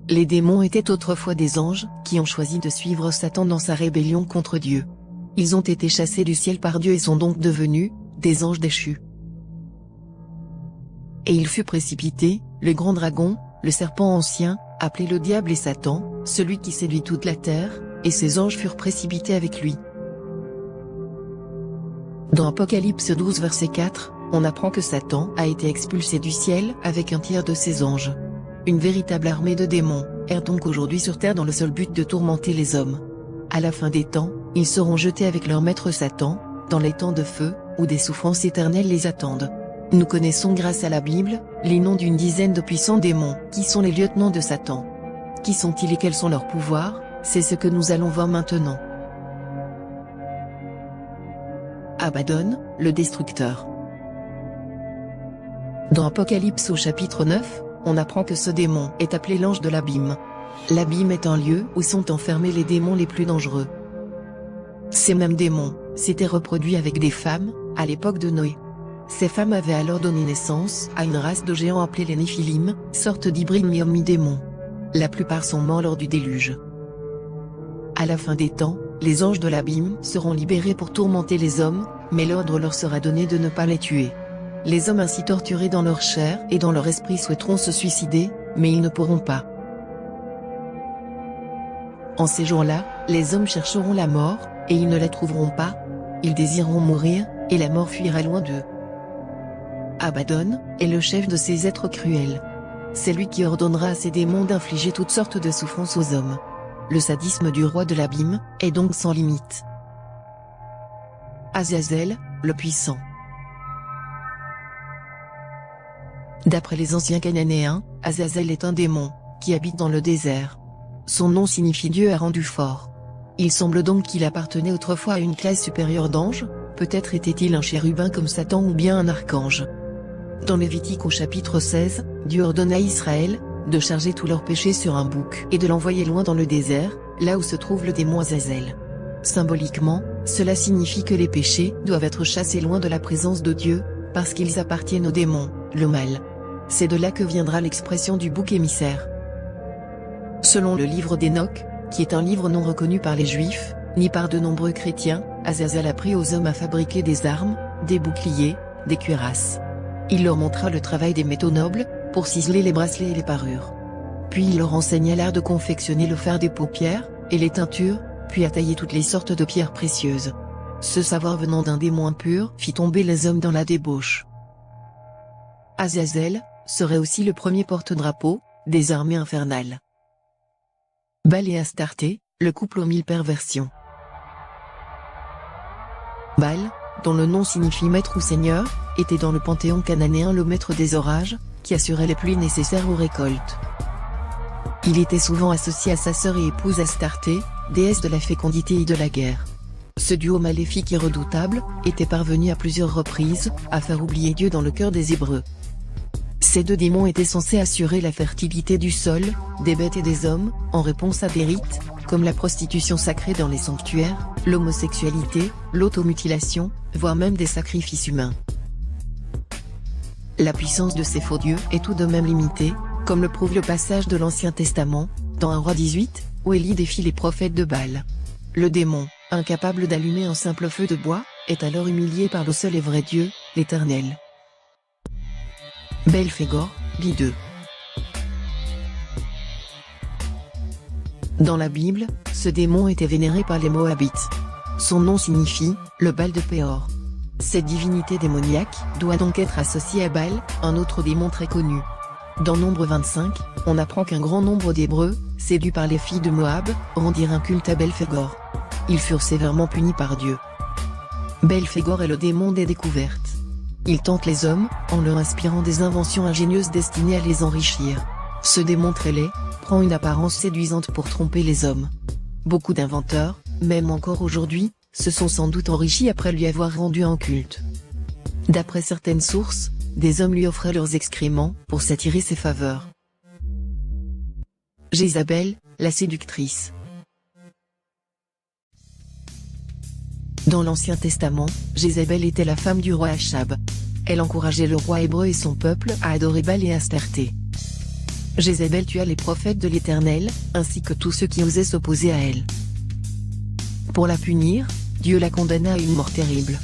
Les démons étaient autrefois des anges, qui ont choisi de suivre Satan dans sa rébellion contre Dieu. Ils ont été chassés du ciel par Dieu et sont donc devenus des anges déchus. Et il fut précipité, le grand dragon, le serpent ancien, appelé le diable et Satan, celui qui séduit toute la terre, et ses anges furent précipités avec lui. Dans Apocalypse 12 verset 4, on apprend que Satan a été expulsé du ciel avec un tiers de ses anges. Une véritable armée de démons erre donc aujourd'hui sur terre dans le seul but de tourmenter les hommes. À la fin des temps, ils seront jetés avec leur maître Satan, dans les temps de feu, où des souffrances éternelles les attendent. Nous connaissons grâce à la Bible, les noms d'une dizaine de puissants démons, qui sont les lieutenants de Satan. Qui sont-ils et quels sont leurs pouvoirs? C'est ce que nous allons voir maintenant. Abaddon, le destructeur. Dans Apocalypse au chapitre 9, on apprend que ce démon est appelé l'ange de l'abîme. L'abîme est un lieu où sont enfermés les démons les plus dangereux. Ces mêmes démons s'étaient reproduits avec des femmes, à l'époque de Noé. Ces femmes avaient alors donné naissance à une race de géants appelés les Néphilim, sorte d'hybrides mi-homme-mi-démon. La plupart sont morts lors du déluge. À la fin des temps, les anges de l'abîme seront libérés pour tourmenter les hommes, mais l'ordre leur sera donné de ne pas les tuer. Les hommes ainsi torturés dans leur chair et dans leur esprit souhaiteront se suicider, mais ils ne pourront pas. En ces jours-là, les hommes chercheront la mort, et ils ne la trouveront pas. Ils désireront mourir, et la mort fuira loin d'eux. Abaddon est le chef de ces êtres cruels. C'est lui qui ordonnera à ces démons d'infliger toutes sortes de souffrances aux hommes. Le sadisme du roi de l'abîme est donc sans limite. Azazel, le puissant. D'après les anciens cananéens, Azazel est un démon, qui habite dans le désert. Son nom signifie Dieu a rendu fort. Il semble donc qu'il appartenait autrefois à une classe supérieure d'anges, peut-être était-il un chérubin comme Satan ou bien un archange. Dans Lévitique au chapitre 16, Dieu ordonne à Israël de charger tous leurs péchés sur un bouc et de l'envoyer loin dans le désert, là où se trouve le démon Azazel. Symboliquement, cela signifie que les péchés doivent être chassés loin de la présence de Dieu, parce qu'ils appartiennent au démon, le mal. C'est de là que viendra l'expression du bouc émissaire. Selon le livre d'Enoch, qui est un livre non reconnu par les Juifs, ni par de nombreux chrétiens, Azazel apprit aux hommes à fabriquer des armes, des boucliers, des cuirasses. Il leur montra le travail des métaux nobles, pour ciseler les bracelets et les parures. Puis il leur enseigna l'art de confectionner le fer des paupières, et les teintures, puis à tailler toutes les sortes de pierres précieuses. Ce savoir venant d'un démon impur fit tomber les hommes dans la débauche. Azazel serait aussi le premier porte-drapeau des armées infernales. Baal et Astarté, le couple aux 1000 perversions. Baal, dont le nom signifie maître ou seigneur, était dans le panthéon cananéen le maître des orages, qui assurait les pluies nécessaires aux récoltes. Il était souvent associé à sa sœur et épouse Astarté, déesse de la fécondité et de la guerre. Ce duo maléfique et redoutable était parvenu à plusieurs reprises à faire oublier Dieu dans le cœur des Hébreux. Ces deux démons étaient censés assurer la fertilité du sol, des bêtes et des hommes, en réponse à des rites, comme la prostitution sacrée dans les sanctuaires, l'homosexualité, l'automutilation, voire même des sacrifices humains. La puissance de ces faux dieux est tout de même limitée, comme le prouve le passage de l'Ancien Testament, dans 1 Roi 18, où Élie défie les prophètes de Baal. Le démon, incapable d'allumer un simple feu de bois, est alors humilié par le seul et vrai Dieu, l'Éternel. Belphégor, l'Ideux. Dans la Bible, ce démon était vénéré par les Moabites. Son nom signifie « le Baal de Péor ». Cette divinité démoniaque doit donc être associée à Baal, un autre démon très connu. Dans Nombre 25, on apprend qu'un grand nombre d'Hébreux, séduits par les filles de Moab, rendirent un culte à Belphégor. Ils furent sévèrement punis par Dieu. Belphégor est le démon des découvertes. Il tente les hommes, en leur inspirant des inventions ingénieuses destinées à les enrichir. Ce démon très laid, prend une apparence séduisante pour tromper les hommes. Beaucoup d'inventeurs, même encore aujourd'hui, se sont sans doute enrichis après lui avoir rendu un culte. D'après certaines sources, des hommes lui offraient leurs excréments pour s'attirer ses faveurs. Jézabel, la séductrice. Dans l'Ancien Testament, Jézabel était la femme du roi Achab. Elle encourageait le roi hébreu et son peuple à adorer Baal et Astarté. Jézabel tua les prophètes de l'Éternel, ainsi que tous ceux qui osaient s'opposer à elle. Pour la punir, Dieu la condamna à une mort terrible.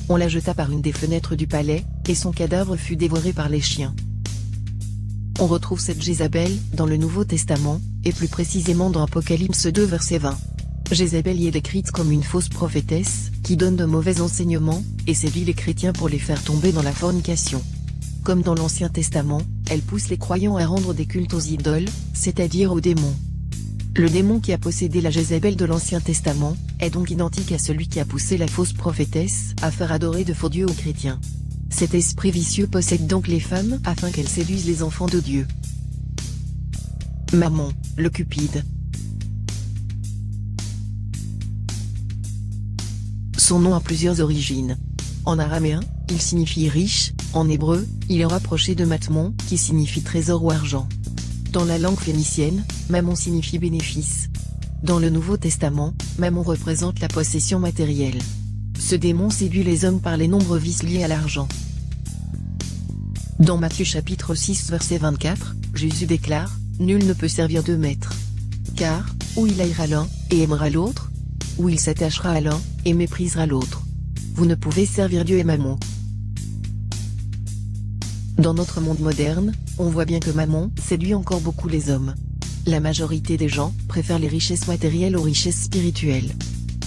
On la jeta par une des fenêtres du palais, et son cadavre fut dévoré par les chiens. On retrouve cette Jézabel dans le Nouveau Testament, et plus précisément dans Apocalypse 2 verset 20. Jézabel y est décrite comme une fausse prophétesse, qui donne de mauvais enseignements, et séduit les chrétiens pour les faire tomber dans la fornication. Comme dans l'Ancien Testament, elle pousse les croyants à rendre des cultes aux idoles, c'est-à-dire aux démons. Le démon qui a possédé la Jézabel de l'Ancien Testament, est donc identique à celui qui a poussé la fausse prophétesse à faire adorer de faux dieux aux chrétiens. Cet esprit vicieux possède donc les femmes afin qu'elles séduisent les enfants de Dieu. Mammon, le Cupide. Son nom a plusieurs origines. En araméen, il signifie riche, en hébreu, il est rapproché de Matmon, qui signifie trésor ou argent. Dans la langue phénicienne, Mammon signifie bénéfice. Dans le Nouveau Testament, Mammon représente la possession matérielle. Ce démon séduit les hommes par les nombreux vices liés à l'argent. Dans Matthieu chapitre 6 verset 24, Jésus déclare, « Nul ne peut servir deux maîtres. Car, ou il haïra l'un, et aimera l'autre, ou il s'attachera à l'un, et méprisera l'autre. Vous ne pouvez servir Dieu et Mammon. » Dans notre monde moderne, on voit bien que Mammon séduit encore beaucoup les hommes. La majorité des gens préfèrent les richesses matérielles aux richesses spirituelles.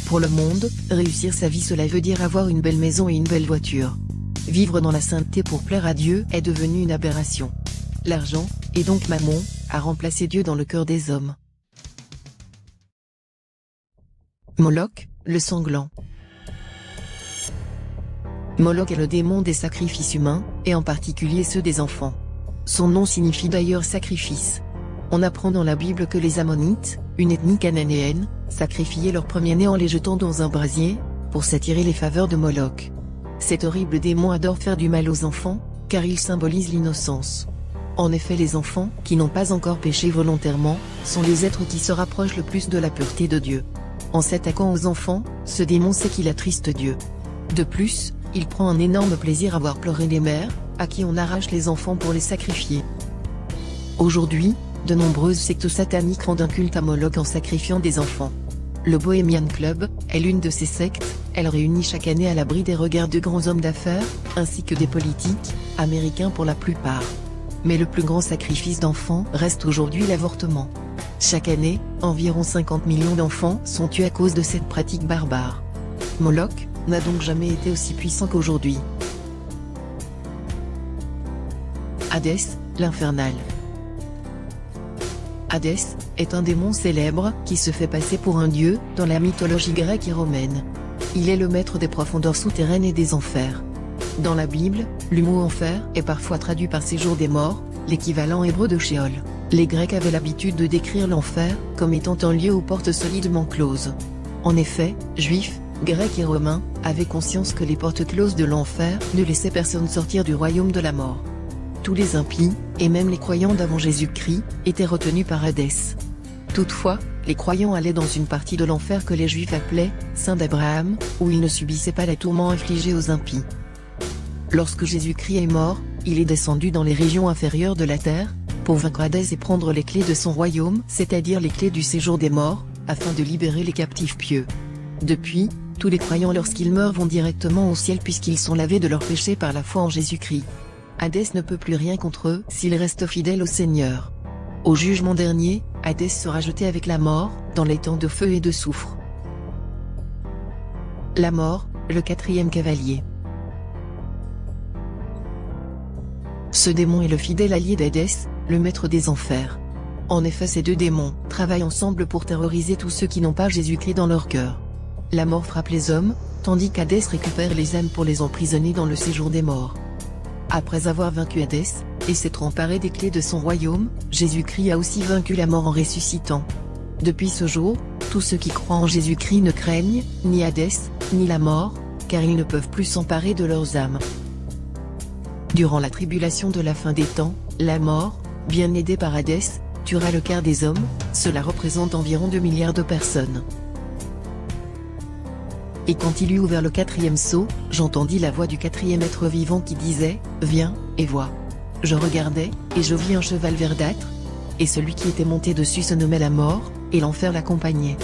Pour le monde, réussir sa vie cela veut dire avoir une belle maison et une belle voiture. Vivre dans la sainteté pour plaire à Dieu est devenu une aberration. L'argent, et donc Mammon, a remplacé Dieu dans le cœur des hommes. Moloch, le sanglant. Moloch est le démon des sacrifices humains, et en particulier ceux des enfants. Son nom signifie d'ailleurs sacrifice. On apprend dans la Bible que les Ammonites, une ethnie cananéenne, sacrifiaient leurs premiers-nés en les jetant dans un brasier, pour s'attirer les faveurs de Moloch. Cet horrible démon adore faire du mal aux enfants, car il symbolise l'innocence. En effet, les enfants, qui n'ont pas encore péché volontairement, sont les êtres qui se rapprochent le plus de la pureté de Dieu. En s'attaquant aux enfants, ce démon sait qu'il attriste Dieu. De plus, il prend un énorme plaisir à voir pleurer les mères, à qui on arrache les enfants pour les sacrifier. Aujourd'hui, de nombreuses sectes sataniques rendent un culte à Moloch en sacrifiant des enfants. Le Bohemian Club est l'une de ces sectes, elle réunit chaque année à l'abri des regards de grands hommes d'affaires, ainsi que des politiques, américains pour la plupart. Mais le plus grand sacrifice d'enfants reste aujourd'hui l'avortement. Chaque année, environ 50 millions d'enfants sont tués à cause de cette pratique barbare. Moloch n'a donc jamais été aussi puissant qu'aujourd'hui. Hadès, l'infernal. Hadès est un démon célèbre qui se fait passer pour un dieu dans la mythologie grecque et romaine. Il est le maître des profondeurs souterraines et des enfers. Dans la Bible, le mot enfer est parfois traduit par séjour des morts, l'équivalent hébreu de Sheol. Les Grecs avaient l'habitude de décrire l'enfer comme étant un lieu aux portes solidement closes. En effet, Juifs, Grecs et Romains avaient conscience que les portes closes de l'enfer ne laissaient personne sortir du royaume de la mort. Tous les impies, et même les croyants d'avant Jésus-Christ, étaient retenus par Hadès. Toutefois, les croyants allaient dans une partie de l'enfer que les Juifs appelaient « Sein d'Abraham », où ils ne subissaient pas les tourments infligés aux impies. Lorsque Jésus-Christ est mort, il est descendu dans les régions inférieures de la terre, pour vaincre Hadès et prendre les clés de son royaume, c'est-à-dire les clés du séjour des morts, afin de libérer les captifs pieux. Depuis, tous les croyants lorsqu'ils meurent vont directement au ciel puisqu'ils sont lavés de leurs péchés par la foi en Jésus-Christ. Hadès ne peut plus rien contre eux s'ils restent fidèles au Seigneur. Au jugement dernier, Hadès sera jeté avec la mort, dans les temps de feu et de soufre. La mort, le quatrième cavalier. Ce démon est le fidèle allié d'Hadès, le maître des enfers. En effet, ces deux démons travaillent ensemble pour terroriser tous ceux qui n'ont pas Jésus-Christ dans leur cœur. La mort frappe les hommes, tandis qu'Hadès récupère les âmes pour les emprisonner dans le séjour des morts. Après avoir vaincu Hadès, et s'être emparé des clés de son royaume, Jésus-Christ a aussi vaincu la mort en ressuscitant. Depuis ce jour, tous ceux qui croient en Jésus-Christ ne craignent, ni Hadès, ni la mort, car ils ne peuvent plus s'emparer de leurs âmes. Durant la tribulation de la fin des temps, la mort, bien aidée par Hadès, tuera le quart des hommes, cela représente environ 2 milliards de personnes. Et quand il eut ouvert le quatrième sceau, j'entendis la voix du quatrième être vivant qui disait, « Viens, et vois. » Je regardai, et je vis un cheval verdâtre, et celui qui était monté dessus se nommait la mort, et l'enfer l'accompagnait.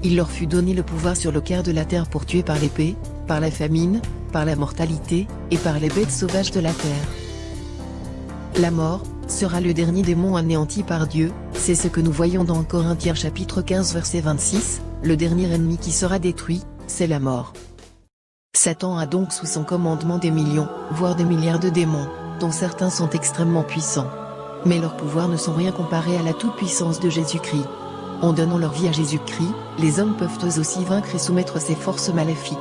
Il leur fut donné le pouvoir sur le quart de la terre pour tuer par l'épée, par la famine, par la mortalité, et par les bêtes sauvages de la terre. La mort sera le dernier démon anéanti par Dieu, c'est ce que nous voyons dans Corinthiens chapitre 15 verset 26, le dernier ennemi qui sera détruit, c'est la mort. Satan a donc sous son commandement des millions, voire des milliards de démons, dont certains sont extrêmement puissants. Mais leurs pouvoirs ne sont rien comparés à la toute-puissance de Jésus-Christ. En donnant leur vie à Jésus-Christ, les hommes peuvent eux aussi vaincre et soumettre ces forces maléfiques.